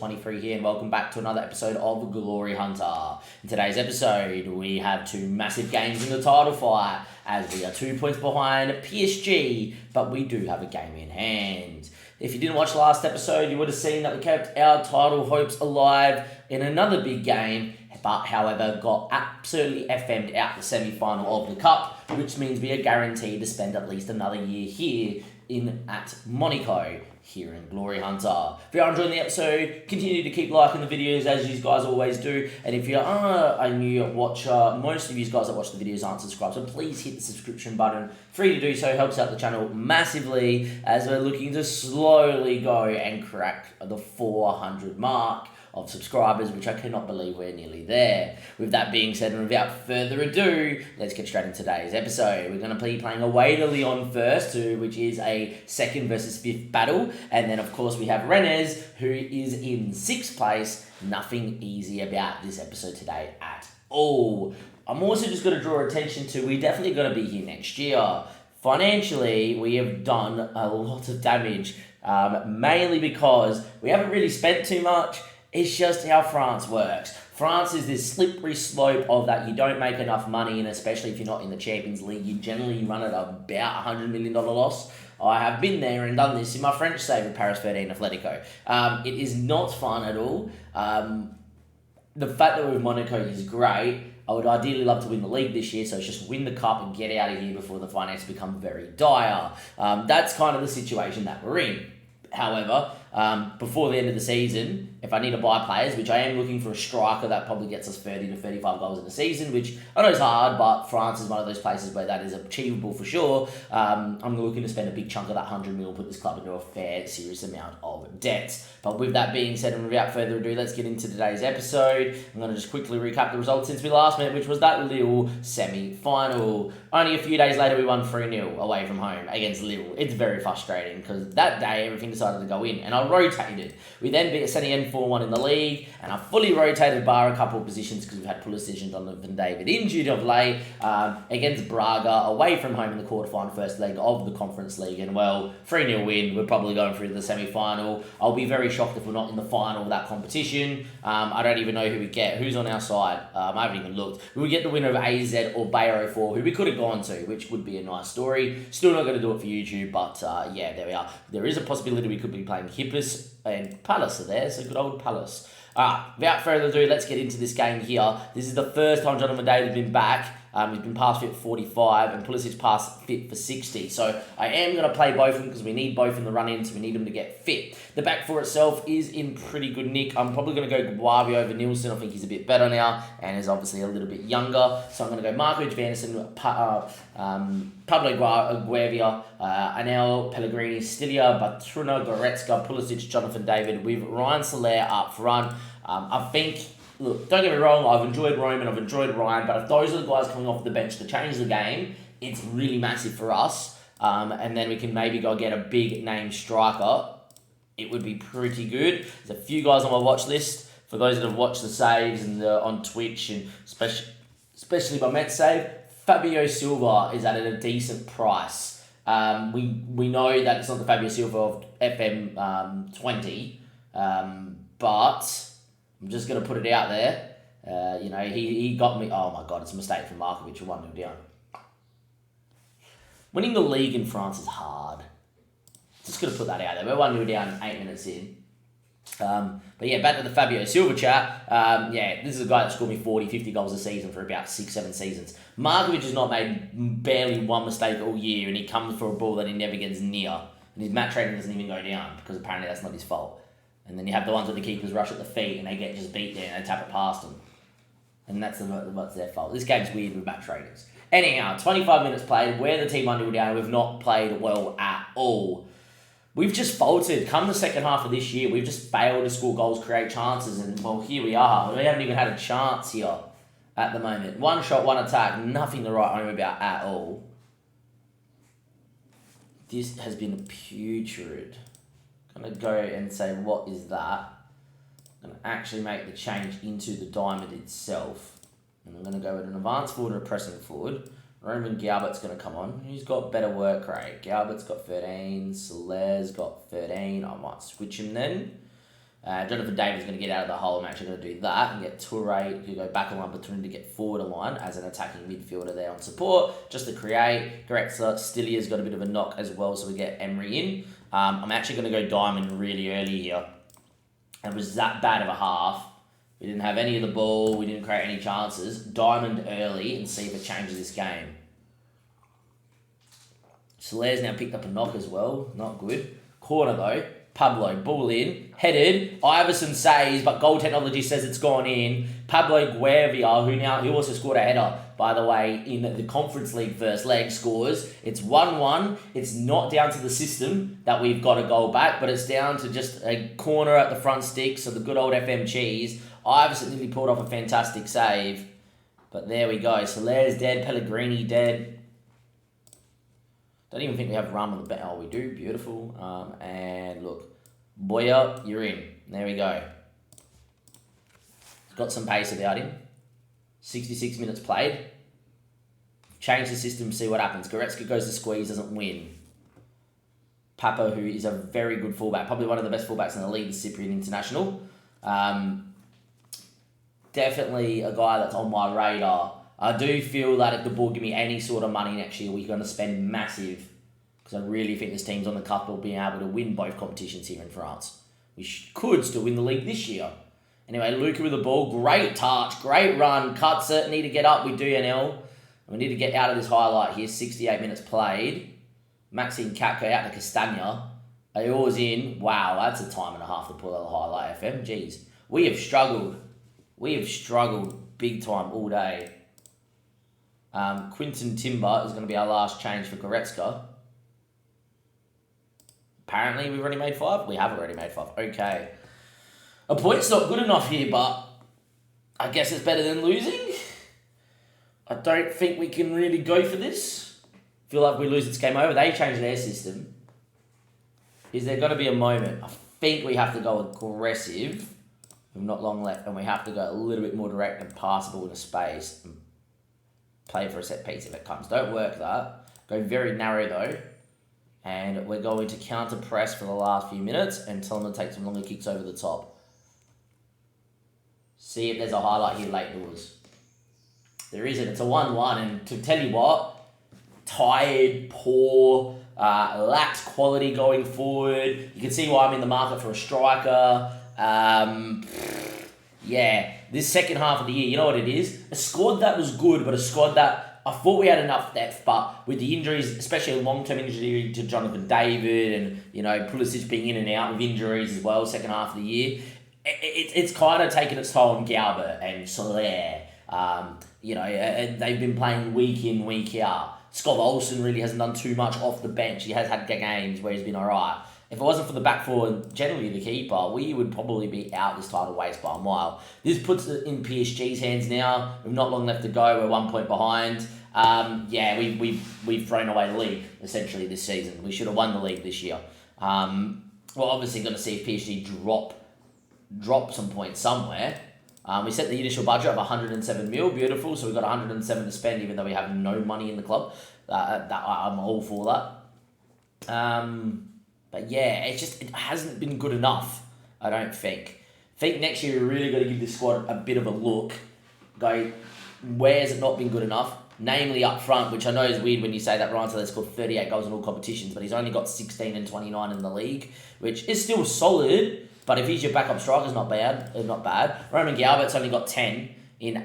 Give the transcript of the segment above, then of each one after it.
23 here, and welcome back to another episode of Glory Hunter. In today's episode, we have two massive games in the title fight, as we are 2 points behind PSG, but we do have a game in hand. If you didn't watch the last episode, you would have seen that we kept our title hopes alive in another big game, but however got absolutely FM'd out the semi-final of the Cup, which means we are guaranteed to spend at least another year here at Monaco, here in Glory Hunter. If you are enjoying the episode, continue to keep liking the videos as you guys always do. And if you are a new watcher, most of you guys that watch the videos aren't subscribed, so please hit the subscription button. Free to do so, helps out the channel massively as we're looking to slowly go and crack the 400 mark of subscribers, which I cannot believe we're nearly there. With that being said, and without further ado, let's get straight into today's episode. We're going to be playing away to Lyon first, which is a 2nd versus 5th battle. And then, of course, we have Rennes, who is in 6th place. Nothing easy about this episode today at all. I'm also just going to draw attention to, we're definitely going to be here next year. Financially, we have done a lot of damage, mainly because we haven't really spent too much. It's just how France works. France is this slippery slope of that you don't make enough money, and especially if you're not in the Champions League, you generally run at about $100 million loss. I have been there and done this in my French side with Paris 13 Atletico. It is not fun at all. The fact that we're with Monaco is great. I would ideally love to win the league this year, so it's just win the cup and get out of here before the finances become very dire. That's kind of the situation that we're in. However, before the end of the season, if I need to buy players, which I am looking for a striker that probably gets us 30 to 35 goals in a season, which I know is hard, but France is one of those places where that is achievable for sure. I'm looking to spend a big chunk of that 100 mil, put this club into a fair, serious amount of debt. But with that being said, and without further ado, let's get into today's episode. I'm going to just quickly recap the results since we last met, which was that Lille semi-final. Only a few days later, we won 3-0 away from home against Lille. It's very frustrating because that day, everything decided to go in, and I rotated. We then beat Saint-Étienne 4-1 in the league, and I fully rotated bar a couple of positions because we've had Pulisic and Donovan David injured of late against Braga away from home in the quarterfinal first leg of the Conference League, and well, 3-0 win, we're probably going through to the semi-final. I'll be very shocked if we're not in the final of that competition. I don't even know who we get, who's on our side. I haven't even looked. We would get the winner of AZ or Bayer 04, who we could have gone to, which would be a nice story. Still not going to do it for YouTube, but yeah, there we are. There is a possibility we could be playing Hippos and Palace are there, so good old Palace. Without further ado, let's get into this game here. This is the first time Jonathan David's been back. He's been past fit for 45 and Pulisic past fit for 60. So I am going to play both of them because we need both in the run-in, so we need them to get fit. The back four itself is in pretty good nick. I'm probably going to go Guavi over Nielsen. I think he's a bit better now and is obviously a little bit younger. So I'm going to go Markovic, Vanderson, Pablo Guevia, Anel, Pellegrini, Stilia, Batruna, Goretzka, Pulisic, Jonathan David with Ryan Soler up front. I think... Look, don't get me wrong, I've enjoyed Roman, I've enjoyed Ryan, but if those are the guys coming off the bench to change the game, it's really massive for us. And then we can maybe go get a big name striker. It would be pretty good. There's a few guys on my watch list. For those that have watched the saves and on Twitch, and especially my Met save, Fabio Silva is at a decent price. We know that it's not the Fabio Silva of FM 20, but... I'm just going to put it out there. He got me... Oh, my God, it's a mistake from Markovic. We're 1-0 down. Winning the league in France is hard. Just going to put that out there. We're 1-0 down 8 minutes in. But yeah, back to the Fabio Silva chat. This is a guy that scored me 40, 50 goals a season for about 6-7 seasons. Markovic has not made barely one mistake all year, and he comes for a ball that he never gets near. And his match rating doesn't even go down, because apparently that's not his fault. And then you have the ones where the keepers rush at the feet and they get just beat there and they tap it past them. And that's what's their fault. This game's weird with match ratings. Anyhow, 25 minutes played. We're the team 1-0 down. We've not played well at all. We've just faltered. Come the second half of this year, we've just failed to score goals, create chances. And, well, here we are. We haven't even had a chance here at the moment. One shot, one attack. Nothing to write home about at all. This has been putrid. I'm going to go and say, what is that? I'm going to actually make the change into the diamond itself. And I'm going to go with an advanced forward or a pressing forward. Roman Galbert's going to come on. Who's got better work rate? Galbert's got 13. Soler's got 13. I might switch him then. Jonathan David's going to get out of the hole. I'm actually going to do that and get Toure to go back a line between to get forward a line as an attacking midfielder there on support, just to create. Goretzka, Stilia's got a bit of a knock as well, so we get Emery in. I'm actually going to go diamond really early here. It was that bad of a half. We didn't have any of the ball. We didn't create any chances. Diamond early and see if it changes this game. Solaire's now picked up a knock as well. Not good. Corner though. Pablo, ball in, headed. Iverson saves, but goal technology says it's gone in. Pablo Guevia, who also scored a header, by the way, in the Conference League first leg, scores. It's 1-1. It's not down to the system that we've got a goal back, but it's down to just a corner at the front stick, so the good old FM cheese. Iverson nearly pulled off a fantastic save, but there we go. Solaire's dead, Pellegrini dead. Don't even think we have rum on the bench. Oh, we do. Beautiful. And look. Boyer, you're in. There we go. He's got some pace about him. 66 minutes played. Change the system, see what happens. Goretzka goes to squeeze, doesn't win. Papa, who is a very good fullback. Probably one of the best fullbacks in the league, the Cypriot International. Definitely a guy that's on my radar. I do feel that if the ball give me any sort of money next year, we're going to spend massive. Because I really think this team's on the cusp of being able to win both competitions here in France. We could still win the league this year. Anyway, Luca with the ball. Great touch. Great run. Cuts it. Need to get up with DNL. We need to get out of this highlight here. 68 minutes played. Maxime Katko out to Castagna. Ayor's in. Wow, that's a time and a half to pull out the highlight, FM. Jeez. We have struggled. We have struggled big time all day. Quinton Timber is going to be our last change for Goretzka. Apparently, we've already made 5. We have already made 5. Okay. A point's not good enough here, but I guess it's better than losing. I don't think we can really go for this. Feel like if we lose, it's game over. They changed their system. Is there going to be a moment? I think we have to go aggressive. We've not long left, and we have to go a little bit more direct and passable in a space. And play for a set piece if it comes. Don't work that. Go very narrow though. And we're going to counter press for the last few minutes and tell them to take some longer kicks over the top. See if there's a highlight here late doors. There isn't. It's a 1-1. And to tell you what, tired, poor, lacks quality going forward. You can see why I'm in the market for a striker. Yeah, this second half of the year, you know what it is? A squad that was good, but a squad that I thought we had enough depth, but with the injuries, especially a long-term injury to Jonathan David and, you know, Pulisic being in and out with injuries as well, second half of the year, it's kind of taken its toll on Galbert and Soler. You know, and they've been playing week in, week out. Scott Olsen really hasn't done too much off the bench. He has had games where he's been all right. If it wasn't for the back four and generally the keeper, we would probably be out this title race by a mile. This puts it in PSG's hands now. We've not long left to go. We're 1 point behind. Yeah, we've thrown away the league, essentially, this season. We should have won the league this year. We're obviously going to see if PSG drop some points somewhere. We set the initial budget of 107 mil, beautiful. So we've got 107 to spend, even though we have no money in the club. I'm all for that. But yeah, it hasn't been good enough, I don't think. I think next year we're really got to give this squad a bit of a look. Go, where has it not been good enough? Namely up front, which I know is weird when you say that Ryan Taylor scored 38 goals in all competitions, but he's only got 16 and 29 in the league, which is still solid. But if he's your backup striker, it's not bad. Roman Galbert's only got 10 in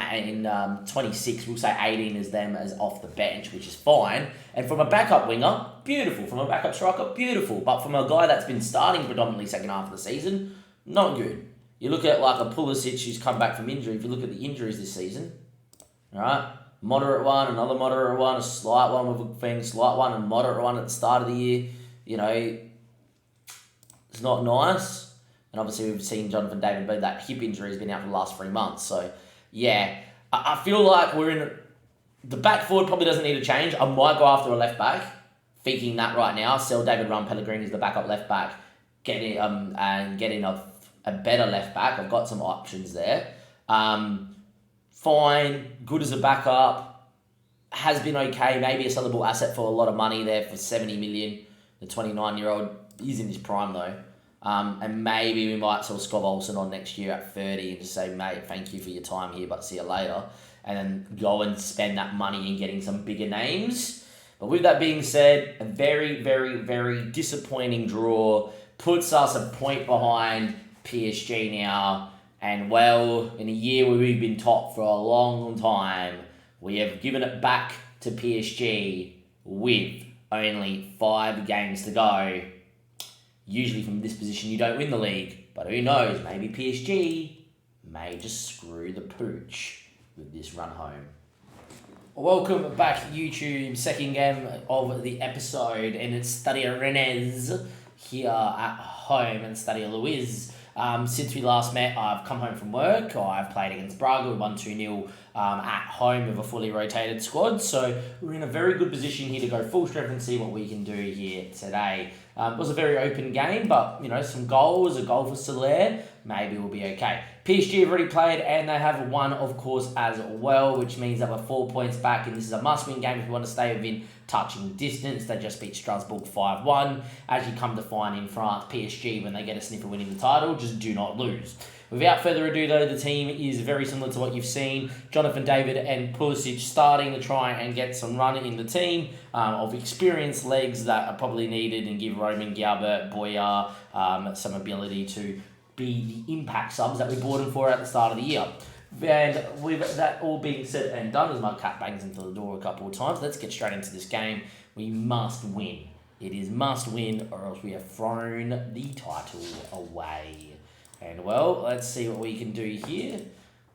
26. We'll say 18 is them as off the bench, which is fine. And from a backup winger, beautiful. From a backup striker, beautiful. But from a guy that's been starting predominantly second half of the season, not good. You look at like a Pulisic who's come back from injury. If you look at the injuries this season, all right, moderate one, another moderate one, a slight one with a thing, slight one, and moderate one at the start of the year. You know, it's not nice. And obviously we've seen Jonathan David, but that hip injury has been out for the last 3 months. So, yeah, I feel like we're in... The back forward probably doesn't need a change. I might go after a left back, thinking that right now. Sell David Run Pellegrini as the backup left back, getting a better left back. I've got some options there. Fine, good as a backup. Has been okay. Maybe a sellable asset for a lot of money there for 70 million. The 29-year-old is in his prime though. And maybe we might sell Scott Olsen on next year at 30 and just say, mate, thank you for your time here, but see you later. And then go and spend that money in getting some bigger names. But with that being said, a very, very, very disappointing draw puts us a point behind PSG now. And well, in a year where we've been top for a long time, we have given it back to PSG with only 5 games to go. Usually from this position you don't win the league, but who knows, maybe PSG may just screw the pooch with this run home. Welcome back YouTube, second game of the episode, and it's Stadio Rennes here at home and Stadio Luiz. Since we last met, I've come home from work. I've played against Braga. We won 2-0 at home with a fully rotated squad. So we're in a very good position here to go full strength and see what we can do here today. It was a very open game, but some goals, a goal for Soler, maybe we'll be okay. PSG have already played and they have won, of course, as well, which means that we're 4 points back, and this is a must-win game if we want to stay within touching distance. They just beat Strasbourg 5-1. As you come to find in France, PSG, when they get a sniff of winning the title, just do not lose. Without further ado, though, the team is very similar to what you've seen. Jonathan David and Pulisic starting to try and get some run in the team of experienced legs that are probably needed and give Roman, Galbert, Boyar some ability to be the impact subs that we bought him for at the start of the year. And with that all being said and done, as my cat bangs into the door a couple of times, let's get straight into this game. We must win. It is must win or else we have thrown the title away. And well, let's see what we can do here.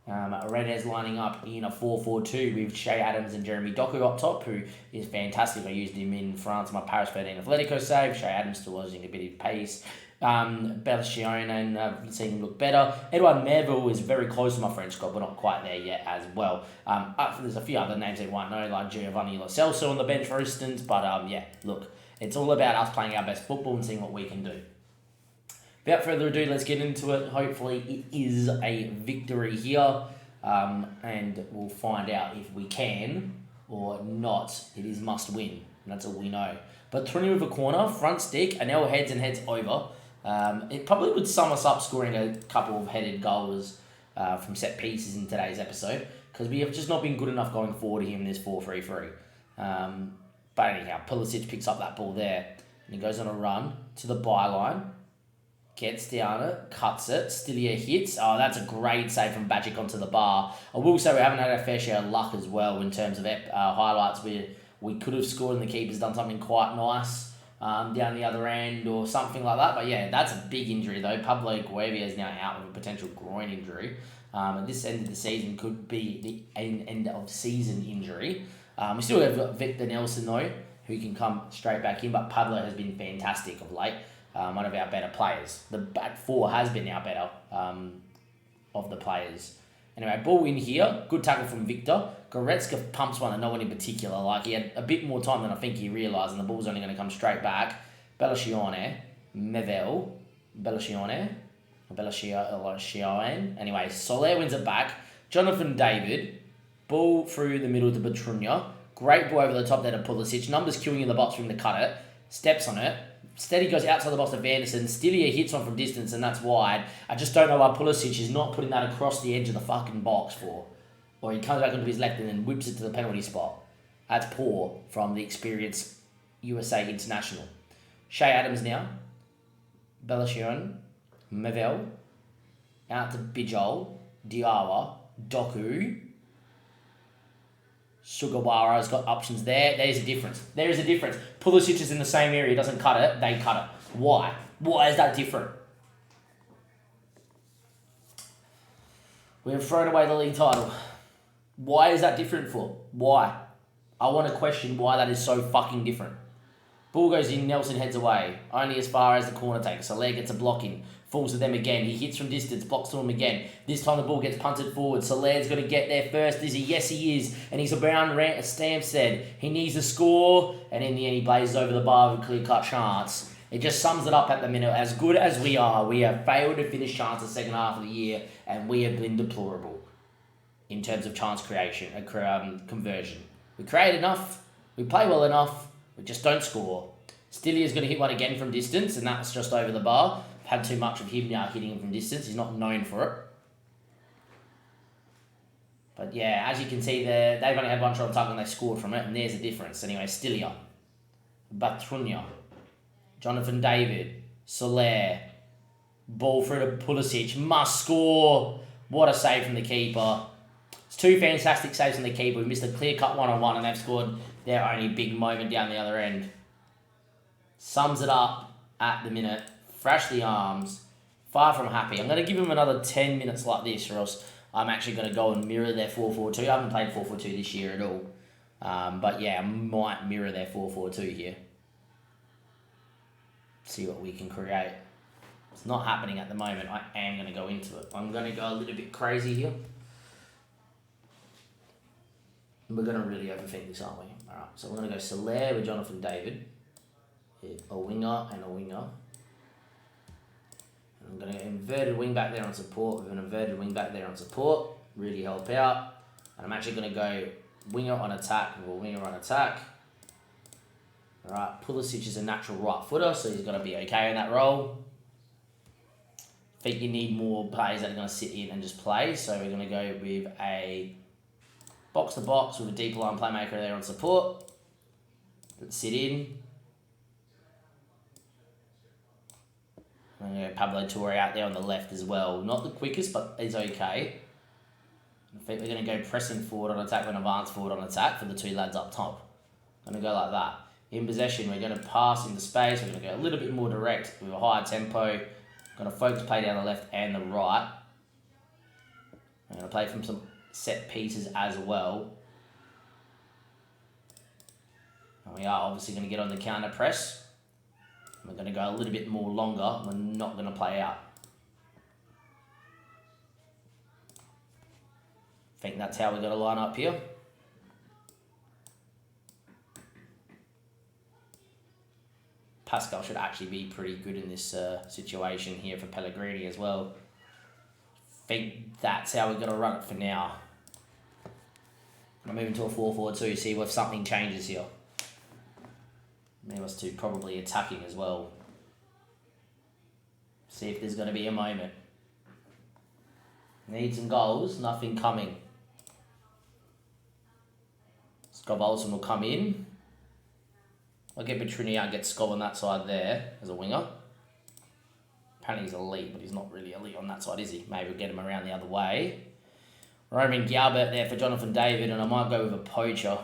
Rennes lining up in a 4-4-2 with Shea Adams and Jeremy Doku up top, who is fantastic. I used him in France in my Paris 13 Atletico save. Shea Adams still losing a bit of pace. Belchion and I've seen him look better. Edouard Merville is very close to my French squad, but not quite there yet as well. There's a few other names they might know, like Giovanni Lo Celso on the bench, for instance. But look, it's all about us playing our best football and seeing what we can do. Without further ado, let's get into it. Hopefully it is a victory here, and we'll find out if we can or not. It is must win, and that's all we know. But Trini with a corner, front stick, and now heads and heads over. It probably would sum us up scoring a couple of headed goals from set pieces in today's episode, because we have just not been good enough going forward here in this 4-3-3. But anyhow, Pulisic picks up that ball there, and he goes on a run to the byline. Gets down it, cuts it, Stilia hits. Oh, that's a great save from Bajic onto the bar. I will say we haven't had our fair share of luck as well in terms of highlights where we could have scored and the keeper's done something quite nice down the other end or something like that. But yeah, that's a big injury though. Pablo Guevia is now out with a potential groin injury. And this end of the season could be the end of season injury. We still have Victor Nelson though, who can come straight back in, but Pablo has been fantastic of late. One of our better players. The back four has been our better of the players. Anyway, ball in here. Good tackle from Victor. Goretzka pumps one at no one in particular. Like, he had a bit more time than I think he realised, and the ball's only going to come straight back. Belchione. Mevel. Belchione. Anyway, Soler wins it back. Jonathan David. Ball through the middle to Petrunia. Great ball over the top there to Pulisic. Numbers queuing in the box for him to cut it. Steps on it. Steady goes outside the box to Vanderson. Stilia hits one from distance, and that's wide. I just don't know why Pulisic is not putting that across the edge of the fucking box for. Or he comes back onto his left and then whips it to the penalty spot. That's poor from the experienced USA international. Shea Adams now. Belchion. Mevel. Out to Bijol. Diawa. Doku. Sugawara's got options there. There's a difference. There is a difference. Pulisic is in the same area. He doesn't cut it. They cut it. Why? Why is that different? We have thrown away the league title. Why is that different for? Why? I want to question why that is so fucking different. Ball goes in, Nelson heads away. Only as far as the corner takes. Soler gets a block in. Falls to them again. He hits from distance. Blocks to him again. This time the ball gets punted forward. Soler's got to get there first. Is he? Yes, he is. And he's around Stansted. He needs to score. And in the end, he blazes over the bar with a clear-cut chance. It just sums it up at the minute. As good as we are, we have failed to finish chances the second half of the year. And we have been deplorable in terms of chance creation and conversion. We create enough. We play well enough. We just don't score. Stilia's going to hit one again from distance, and that's just over the bar. had too much of him now hitting him from distance. He's not known for it. But yeah, as you can see there, they've only had one shot on target and they scored from it, and there's the difference. Anyway, Stilia, Batrunya, Jonathan David, Soler, ball through to Pulisic, must score. What a save from the keeper. It's two fantastic saves from the keeper. We missed a clear-cut one-on-one and they've scored their only big moment down the other end. Sums it up at the minute. Thrash the arms. Far from happy. I'm going to give him another 10 minutes like this, or else I'm actually going to go and mirror their 4-4-2. I haven't played 4-4-2 this year at all. But yeah, I might mirror their 4-4-2 here. See what we can create. It's not happening at the moment. I am going to go into it. I'm going to go a little bit crazy here. We're going to really overthink this, aren't we? Alright, so we're going to go Soler with Jonathan David. A winger and a winger. I'm going to go inverted wing back there on support with an inverted wing back there on support. Really help out. And I'm actually going to go winger on attack with a winger on attack. Alright, Pulisic is a natural right footer, so he's got to be okay in that role. I think you need more players that are going to sit in and just play, so we're going to go with a box-to-box with a deep line playmaker there on support. Let's sit in. I'm going to go Pablo Torre out there on the left as well. Not the quickest, but is okay. I think we're going to go pressing forward on attack and advance forward on attack for the two lads up top. Going to go like that. In possession, we're going to pass into space. We're going to go a little bit more direct with a higher tempo. Going to focus play down the left and the right. I'm going to play from some set pieces as well. And we are obviously going to get on the counter press. We're going to go a little bit more longer. We're not going to play out. I think that's how we're going to line up here. Pascal should actually be pretty good in this situation here for Pellegrini as well. I think that's how we're going to run it for now. I'm moving to a 4-4-2, see if something changes here. Move us to probably attacking as well. See if there's going to be a moment. Need some goals, nothing coming. Scott Olsen will come in. I'll get Petrini out and get Scott on that side there as a winger. Apparently he's elite, but he's not really elite on that side, is he? Maybe we'll get him around the other way. Roman Galbert there for Jonathan David, and I might go with a poacher.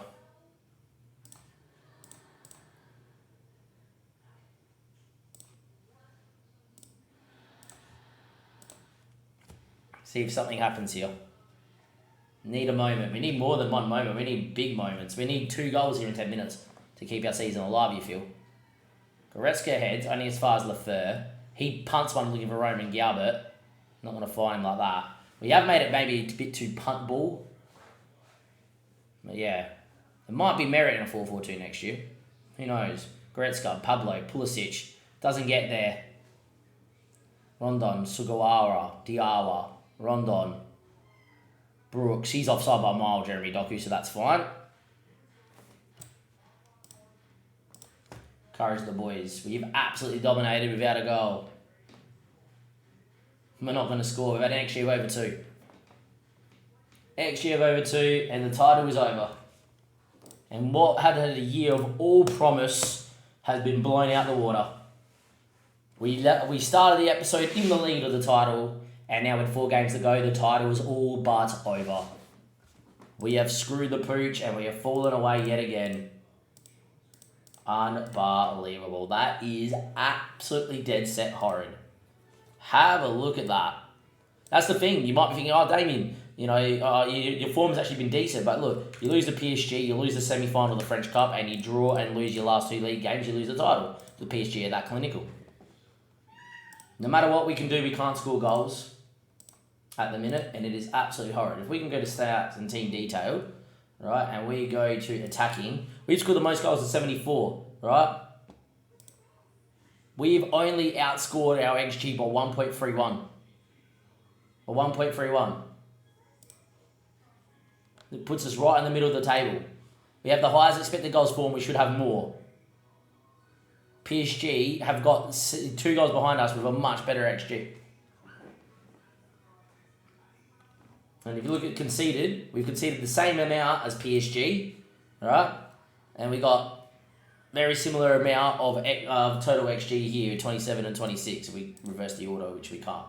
See if something happens here. Need a moment. We need more than one moment. We need big moments. We need 2 goals here in 10 minutes to keep our season alive, you feel. Goretzka heads, only as far as Lafleur. He punts one looking for Roman Galbert. Not going to find him like that. We have made it maybe a bit too punt ball. But yeah. There might be merit in a 4-4-2 next year. Who knows? Goretzka, Pablo, Pulisic. Doesn't get there. Rondon, Sugawara, Diawa, Rondon, Brooks. He's offside by a mile, Jeremy Doku, so that's fine. Encourage the boys. We've absolutely dominated without a goal. We're not going to score. We've had an XG of over 2. XG of over 2, and the title is over. And what had a year of all promise has been blown out the water. We started the episode in the lead of the title, and now with 4 games to go, the title is all but over. We have screwed the pooch, and we have fallen away yet again. Unbelievable. That is absolutely dead set horrid. Have a look at that. That's the thing. You might be thinking, oh, Damien, you know, your form's actually been decent, but look, you lose the PSG, you lose the semi-final of the French Cup, and you draw and lose your last 2 league games, you lose the title. The PSG are that clinical. No matter what we can do, we can't score goals at the minute, and it is absolutely horrid. If we can go to stats and team detail, right, and we go to attacking, we've scored the most goals at 74, right? We've only outscored our XG by 1.31. Or 1.31. It puts us right in the middle of the table. We have the highest expected goals for, and we should have more. PSG have got 2 goals behind us with a much better XG. And if you look at conceded, we've conceded the same amount as PSG, right? And we got very similar amount of total XG here, 27 and 26. We reverse the order, which we can't.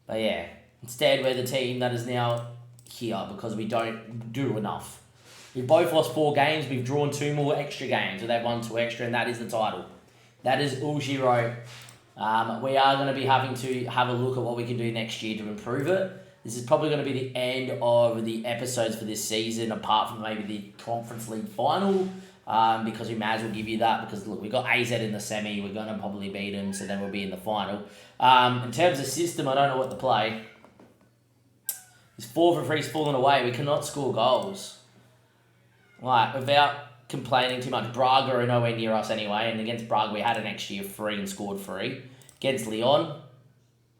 But yeah, instead we're the team that is now here because we don't do enough. We've both lost 4 games. We've drawn 2 more extra games. So they've won 2 extra, and that is the title. That is all she wrote. We are going to be having to have a look at what we can do next year to improve it. This is probably going to be the end of the episodes for this season, apart from maybe the Conference League final, because we may as well give you that. Because look, we got AZ in the semi. We're going to probably beat them, so then we'll be in the final. In terms of system, I don't know what to play. This 4 for 3's fallen away. We cannot score goals. Like, without complaining too much, Braga are nowhere near us anyway, and against Braga we had an XG of 3 and scored 3. Against Lyon,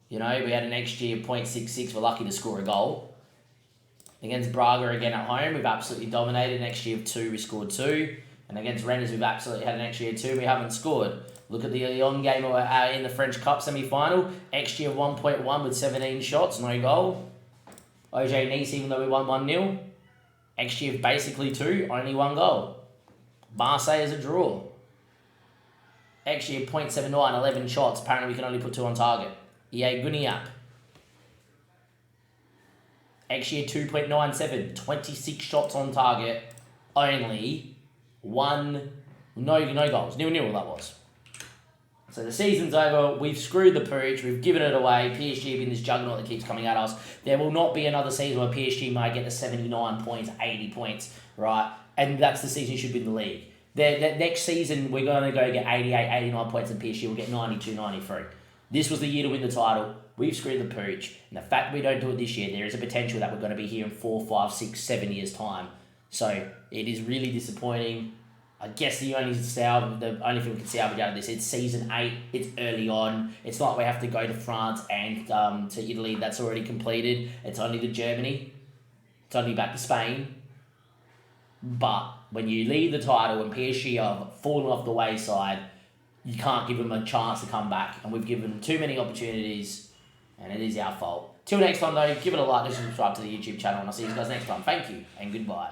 you know, we had an XG of 0.66, we're lucky to score a goal. Against Braga again at home, we've absolutely dominated, an XG of 2, we scored 2. And against Rennes, we've absolutely had an XG of 2, we haven't scored. Look at the Lyon game in the French Cup semi-final, XG of 1.1 with 17 shots, no goal. OJ Nice, even though we won 1-0. XG of basically 2, only 1 goal. Marseille is a draw. XG of 0.79, 11 shots. Apparently we can only put 2 on target. EA Guniap. XG of 2.97, 26 shots on target. Only 1, no goals. 0-0 that was. So the season's over. We've screwed the pooch. We've given it away. PSG being this juggernaut that keeps coming at us. There will not be another season where PSG might get to 79 points, 80 points, right? And that's the season you should win the league. The next season, we're going to go get 88, 89 points, and PSG will get 92, 93. This was the year to win the title. We've screwed the pooch. And the fact we don't do it this year, there is a potential that we're going to be here in 4, 5, 6, 7 years' time. So it is really disappointing. I guess the only thing we can salvage out of this, it's season 8, it's early on. It's not like we have to go to France and to Italy, that's already completed. It's only to Germany. It's only back to Spain. But when you lead the title and PSG have fallen off the wayside, you can't give them a chance to come back. And we've given them too many opportunities, and it is our fault. Till next time though, give it a like and subscribe to the YouTube channel, and I'll see you guys next time. Thank you, and goodbye.